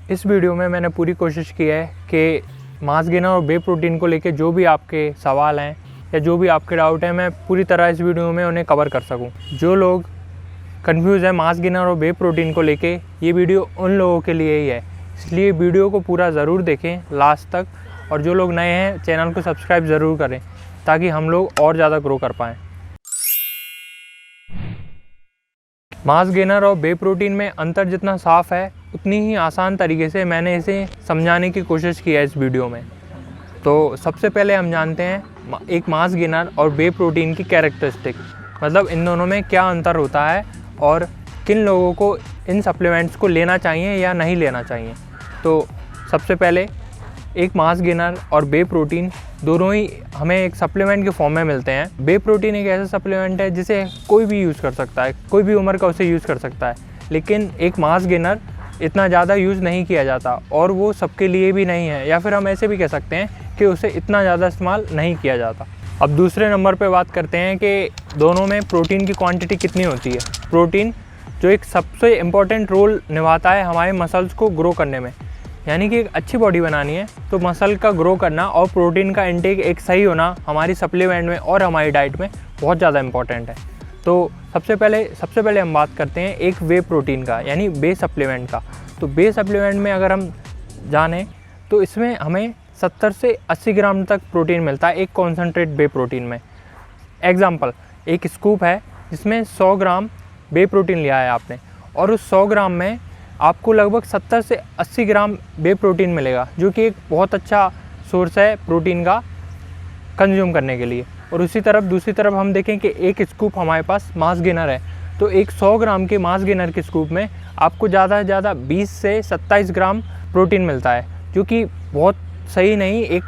इस वीडियो में मैंने पूरी कोशिश की है कि मास गेनर और वे प्रोटीन को लेके जो भी आपके सवाल हैं या जो भी आपके डाउट हैं, मैं पूरी तरह इस वीडियो में उन्हें कवर कर सकूं। जो लोग कंफ्यूज है मास गेनर और वे प्रोटीन को लेके, ये वीडियो उन लोगों के लिए ही है, इसलिए वीडियो को पूरा ज़रूर देखें लास्ट तक। और जो लोग नए हैं चैनल को सब्सक्राइब ज़रूर करें ताकि हम लोग और ज़्यादा ग्रो कर पाएँ। मास गेनर और वे प्रोटीन में अंतर जितना साफ़ है उतनी ही आसान तरीके से मैंने इसे समझाने की कोशिश की है इस वीडियो में। तो सबसे पहले हम जानते हैं एक मास गेनर और वे प्रोटीन की कैरेक्टरिस्टिक, मतलब इन दोनों में क्या अंतर होता है और किन लोगों को इन सप्लीमेंट्स को लेना चाहिए या नहीं लेना चाहिए। तो सबसे पहले एक मास गेनर और वे प्रोटीन दोनों ही हमें एक सप्लीमेंट के फॉर्म में मिलते हैं। वे प्रोटीन एक ऐसा सप्लीमेंट है जिसे कोई भी यूज़ कर सकता है, कोई भी उम्र का उसे यूज़ कर सकता है, लेकिन एक मास गेनर इतना ज़्यादा यूज़ नहीं किया जाता और वो सबके लिए भी नहीं है, या फिर हम ऐसे भी कह सकते हैं कि उसे इतना ज़्यादा इस्तेमाल नहीं किया जाता। अब दूसरे नंबर पे बात करते हैं कि दोनों में प्रोटीन की क्वांटिटी कितनी होती है। प्रोटीन जो एक सबसे इम्पॉर्टेंट रोल निभाता है हमारे मसल्स को ग्रो करने में, यानी कि एक अच्छी बॉडी बनानी है तो मसल का ग्रो करना और प्रोटीन का इंटेक एक सही होना हमारी सप्लीमेंट में और हमारी डाइट में बहुत ज़्यादा इम्पॉर्टेंट है। तो सबसे पहले हम बात करते हैं एक वे प्रोटीन का, यानी वे सप्लीमेंट का। तो वे सप्लीमेंट में अगर हम जानें तो इसमें हमें 70 से 80 ग्राम तक प्रोटीन मिलता है एक कॉन्सेंट्रेट वे प्रोटीन में। एग्जाम्पल, एक स्कूप है जिसमें 100 ग्राम वे प्रोटीन लिया है आपने, और उस 100 ग्राम में आपको लगभग 70 से 80 ग्राम वे प्रोटीन मिलेगा, जो कि एक बहुत अच्छा सोर्स है प्रोटीन का कंज्यूम करने के लिए। और दूसरी तरफ हम देखें कि एक स्कूप हमारे पास मास गेनर है, तो एक 100 ग्राम के मास गेनर के स्कूप में आपको ज़्यादा से ज़्यादा 20 से 27 ग्राम प्रोटीन मिलता है, जो कि बहुत सही नहीं, एक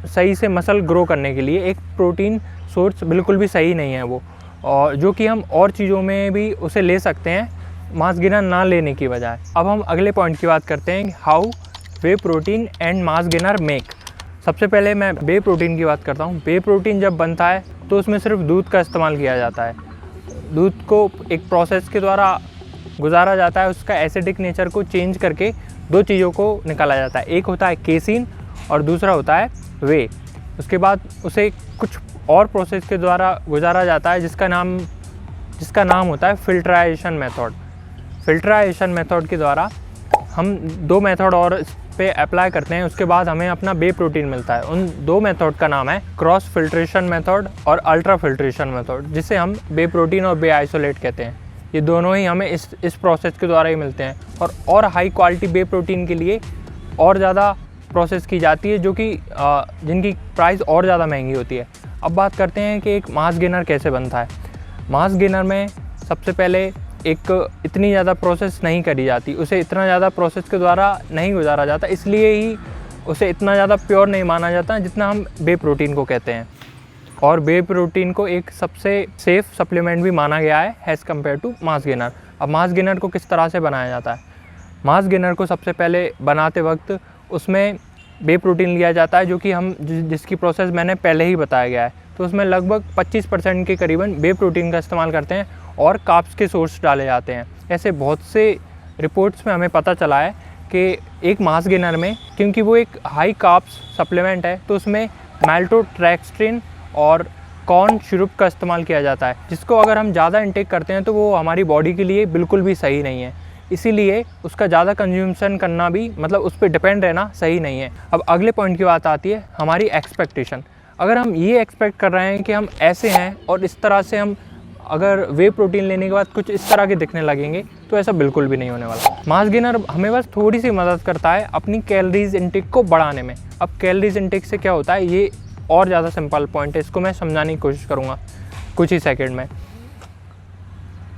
सही से मसल ग्रो करने के लिए एक प्रोटीन सोर्स बिल्कुल भी सही नहीं है वो, और जो कि हम और चीज़ों में भी उसे ले सकते हैं मास गेनर ना लेने की बजाय। अब हम अगले पॉइंट की बात करते हैं, how way protein and mass gainer make. सबसे पहले मैं वे प्रोटीन की बात करता हूँ। वे प्रोटीन जब बनता है तो उसमें सिर्फ दूध का इस्तेमाल किया जाता है। दूध को एक प्रोसेस के द्वारा गुजारा जाता है, उसका एसिडिक नेचर को चेंज करके दो चीज़ों को निकाला जाता है, एक होता है केसीन और दूसरा होता है वे। उसके बाद उसे कुछ और प्रोसेस के द्वारा गुजारा जाता है जिसका नाम होता है फिल्ट्राइजेशन मेथड। फिल्ट्राइजेशन मेथड के द्वारा हम दो मेथड और इस पे अप्लाई करते हैं, उसके बाद हमें अपना वे प्रोटीन मिलता है। उन दो मेथड का नाम है क्रॉस फिल्ट्रेशन मेथड और अल्ट्रा फिल्ट्रेशन मेथड, जिसे हम वे प्रोटीन और वे आइसोलेट कहते हैं। ये दोनों ही हमें इस प्रोसेस के द्वारा ही मिलते हैं, और हाई क्वालिटी वे प्रोटीन के लिए और ज़्यादा प्रोसेस की जाती है, जो कि जिनकी प्राइस और ज़्यादा महंगी होती है। अब बात करते हैं कि एक मास गेनर कैसे बनता है। मास गेनर में सबसे पहले एक इतनी ज़्यादा प्रोसेस नहीं करी जाती, उसे इतना ज़्यादा प्रोसेस के द्वारा नहीं गुजारा जाता, इसलिए ही उसे इतना ज़्यादा प्योर नहीं माना जाता जितना हम वे प्रोटीन को कहते हैं। और वे प्रोटीन को एक सबसे सेफ़ सप्लीमेंट भी माना गया है as compare to mass gainer. अब मास गेनर को किस तरह से बनाया जाता है। मास गेनर को सबसे पहले बनाते वक्त उसमें वे प्रोटीन लिया जाता है, जो कि जिसकी प्रोसेस मैंने पहले ही बताया गया है। तो उसमें लगभग 25% के करीबन वे प्रोटीन का इस्तेमाल करते हैं और कार्ब्स के सोर्स डाले जाते हैं। ऐसे बहुत से रिपोर्ट्स में हमें पता चला है कि एक मास गेनर में, क्योंकि वो एक हाई कार्ब्स सप्लीमेंट है, तो उसमें माल्टोट्रैक्सटिन और कॉर्न सिरप का इस्तेमाल किया जाता है, जिसको अगर हम ज़्यादा इंटेक करते हैं तो वो हमारी बॉडी के लिए बिल्कुल भी सही नहीं है। इसीलिए उसका ज़्यादा कंज्यूमशन करना भी, मतलब उस पर डिपेंड रहना सही नहीं है। अब अगले पॉइंट की बात आती है हमारी एक्सपेक्टेशन। अगर हम ये एक्सपेक्ट कर रहे हैं कि हम ऐसे हैं और इस तरह से हम अगर वे प्रोटीन लेने के बाद कुछ इस तरह के दिखने लगेंगे, तो ऐसा बिल्कुल भी नहीं होने वाला। मास गेनर हमें बस थोड़ी सी मदद करता है अपनी कैलोरीज इंटेक को बढ़ाने में। अब कैलोरीज इंटेक से क्या होता है, ये और ज़्यादा सिंपल पॉइंट है, इसको मैं समझाने की कोशिश करूँगा कुछ ही सेकेंड में।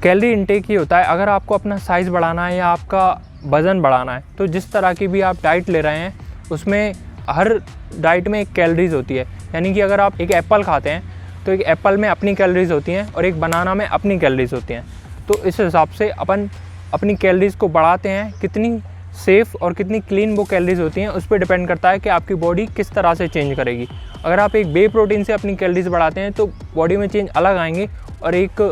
कैलोरी इंटेक ये होता है, अगर आपको अपना साइज़ बढ़ाना है या आपका वज़न बढ़ाना है, तो जिस तरह की भी आप डाइट ले रहे हैं उसमें हर डाइट में एक कैलोरीज होती है। यानी कि अगर आप एक एप्पल खाते हैं तो एक एप्पल में अपनी कैलोरीज होती हैं और एक बनाना में अपनी कैलोरीज होती हैं। तो इस हिसाब से अपन अपनी कैलोरीज को बढ़ाते हैं। कितनी सेफ़ और कितनी क्लीन वो कैलोरीज होती हैं उस पर डिपेंड करता है कि आपकी बॉडी किस तरह से चेंज करेगी। अगर आप एक वे प्रोटीन से अपनी कैलोरीज बढ़ाते हैं तो बॉडी में चेंज अलग आएंगे, और एक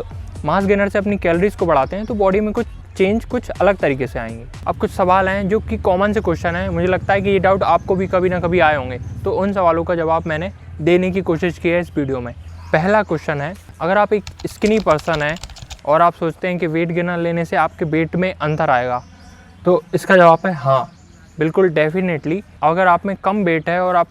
मास गेनर से अपनी कैलोरीज को बढ़ाते हैं तो बॉडी में कुछ चेंज कुछ अलग तरीके से आएंगे। अब कुछ सवाल हैं जो कि कॉमन से क्वेश्चन हैं, मुझे लगता है कि ये डाउट आपको भी कभी ना कभी आए होंगे, तो उन सवालों का जवाब मैंने देने की कोशिश की है इस वीडियो में। पहला क्वेश्चन है, अगर आप एक स्किनी पर्सन हैं और आप सोचते हैं कि वेट गेनर लेने से आपके वेट में अंतर आएगा, तो इसका जवाब है हाँ, बिल्कुल डेफिनेटली। अगर आप में कम वेट है और आप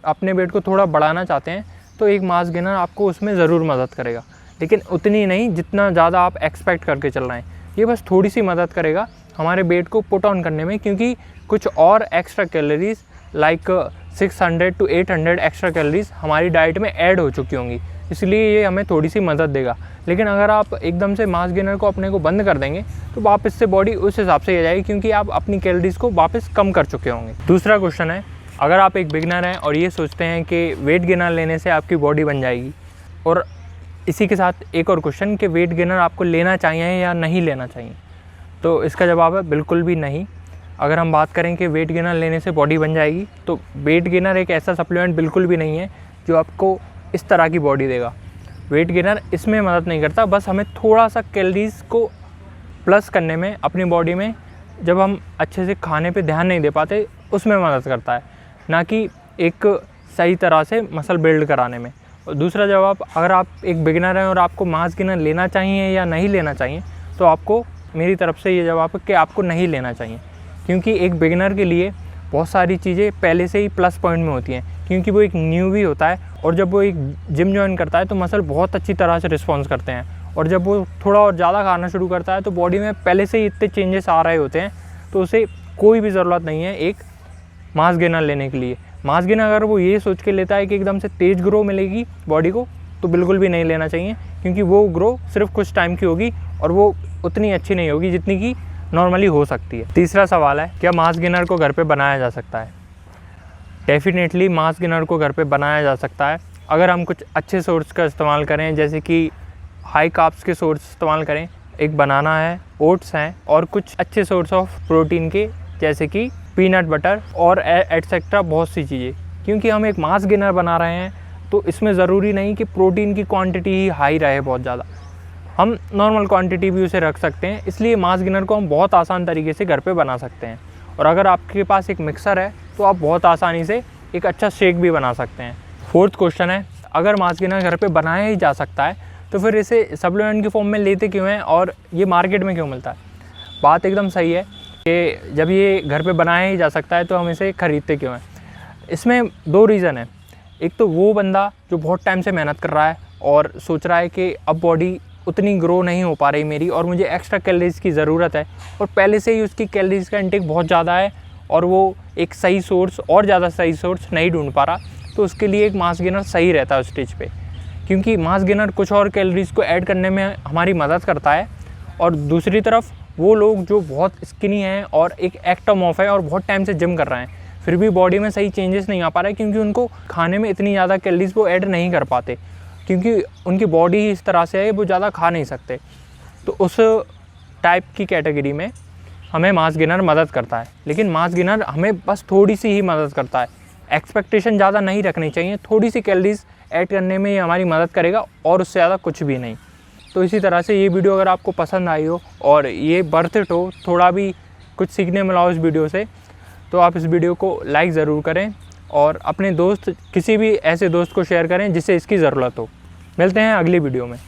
अपने वेट को थोड़ा बढ़ाना चाहते हैं तो एक मास गेनर आपको उसमें ज़रूर मदद करेगा, लेकिन उतनी नहीं जितना ज़्यादा आप एक्सपेक्ट करके चल रहे हैं। ये बस थोड़ी सी मदद करेगा हमारे वेट को पुट ऑन करने में, क्योंकि कुछ और extra calories like 600 to 800 extra calories हमारी डाइट में ऐड हो चुकी होंगी, इसलिए ये हमें थोड़ी सी मदद देगा। लेकिन अगर आप एकदम से मास गेनर को अपने को बंद कर देंगे तो वापस से बॉडी उस हिसाब से आ जाएगी, क्योंकि आप अपनी कैलोरीज़ को वापस कम कर चुके होंगे। दूसरा क्वेश्चन है, अगर आप एक बिगनर हैं और ये सोचते हैं कि वेट गेनर लेने से आपकी बॉडी बन जाएगी, और इसी के साथ एक और क्वेश्चन कि वेट गेनर आपको लेना चाहिए या नहीं लेना चाहिए, तो इसका जवाब है बिल्कुल भी नहीं। अगर हम बात करें कि वेट गेनर लेने से बॉडी बन जाएगी, तो वेट गेनर एक ऐसा सप्लीमेंट बिल्कुल भी नहीं है जो आपको इस तरह की बॉडी देगा। वेट गेनर इसमें मदद नहीं करता, बस हमें थोड़ा सा कैलोरीज़ को प्लस करने में अपनी बॉडी में, जब हम अच्छे से खाने पे ध्यान नहीं दे पाते, उसमें मदद करता है, ना कि एक सही तरह से मसल बिल्ड कराने में। और दूसरा जवाब, अगर आप एक बिगिनर हैं और आपको मास गेनर लेना चाहिए या नहीं लेना चाहिए, तो आपको मेरी तरफ से ये जवाब है कि आपको नहीं लेना चाहिए, क्योंकि एक बिगिनर के लिए बहुत सारी चीज़ें पहले से ही प्लस पॉइंट में होती हैं, क्योंकि वो एक न्यू भी होता है, और जब वो एक जिम ज्वाइन करता है तो मसल बहुत अच्छी तरह से रिस्पॉन्स करते हैं, और जब वो थोड़ा और ज़्यादा खाना शुरू करता है तो बॉडी में पहले से ही इतने चेंजेस आ रहे होते हैं, तो उसे कोई भी ज़रूरत नहीं है एक मास गेनर लेने के लिए। मास गेनर अगर वो ये सोच के लेता है कि एकदम से तेज़ ग्रो मिलेगी बॉडी को, तो बिल्कुल भी नहीं लेना चाहिए, क्योंकि वो ग्रो सिर्फ कुछ टाइम की होगी और वो उतनी अच्छी नहीं होगी जितनी कि नॉर्मली हो सकती है। तीसरा सवाल है, क्या मास गेनर को घर पे बनाया जा सकता है? डेफिनेटली मास गेनर को घर पे बनाया जा सकता है, अगर हम कुछ अच्छे सोर्स का इस्तेमाल करें, जैसे कि हाई कार्ब्स के सोर्स इस्तेमाल करें। एक बनाना है, ओट्स हैं, और कुछ अच्छे सोर्स ऑफ प्रोटीन के, जैसे कि पीनट बटर और एटसेट्रा, बहुत सी चीज़ें। क्योंकि हम एक मास गेनर बना रहे हैं तो इसमें ज़रूरी नहीं कि प्रोटीन की क्वांटिटी ही हाई रहे बहुत ज़्यादा, हम नॉर्मल क्वांटिटी भी उसे रख सकते हैं। इसलिए मास गेनर को हम बहुत आसान तरीके से घर पे बना सकते हैं, और अगर आपके पास एक मिक्सर है तो आप बहुत आसानी से एक अच्छा शेक भी बना सकते हैं। फोर्थ क्वेश्चन है, अगर मास गेनर घर पे बनाया ही जा सकता है तो फिर इसे सप्लीमेंट की फॉर्म में लेते क्यों हैं और ये मार्केट में क्यों मिलता है? बात एकदम सही है कि जब ये घर पे बनाया ही जा सकता है तो हम इसे ख़रीदते क्यों हैं? इसमें दो रीज़न है। एक तो वो बंदा जो बहुत टाइम से मेहनत कर रहा है और सोच रहा है कि अब बॉडी उतनी ग्रो नहीं हो पा रही मेरी, और मुझे एक्स्ट्रा कैलोरीज़ की ज़रूरत है, और पहले से ही उसकी कैलोरीज़ का इंटेक बहुत ज़्यादा है और वो एक सही सोर्स और ज़्यादा सही सोर्स नहीं ढूंढ पा रहा, तो उसके लिए एक मास गेनर सही रहता है उस स्टेज पे। क्योंकि मास गेनर कुछ और कैलोरीज़ को ऐड करने में हमारी मदद करता है, और दूसरी तरफ वो लोग जो बहुत स्किनी हैं और एक एक्टोमॉर्फ है और बहुत टाइम से जिम कर रहे हैं, फिर भी बॉडी में सही चेंजेस नहीं आ पा रहे, क्योंकि उनको खाने में इतनी ज़्यादा कैलोरीज़ वो ऐड नहीं कर पाते, क्योंकि उनकी बॉडी ही इस तरह से है वो ज़्यादा खा नहीं सकते। तो उस टाइप की कैटेगरी में हमें मास गेनर मदद करता है, लेकिन मास गेनर हमें बस थोड़ी सी ही मदद करता है। एक्सपेक्टेशन ज़्यादा नहीं रखनी चाहिए, थोड़ी सी कैलोरीज़ ऐड करने में ये हमारी मदद करेगा और उससे ज़्यादा कुछ भी नहीं। तो इसी तरह से ये वीडियो अगर आपको पसंद आई हो और ये वर्थ इट हो, थोड़ा भी कुछ सीखने मिला हो इस वीडियो से, तो आप इस वीडियो को लाइक ज़रूर करें और अपने दोस्त, किसी भी ऐसे दोस्त को शेयर करें जिसे इसकी ज़रूरत हो। मिलते हैं अगली वीडियो में।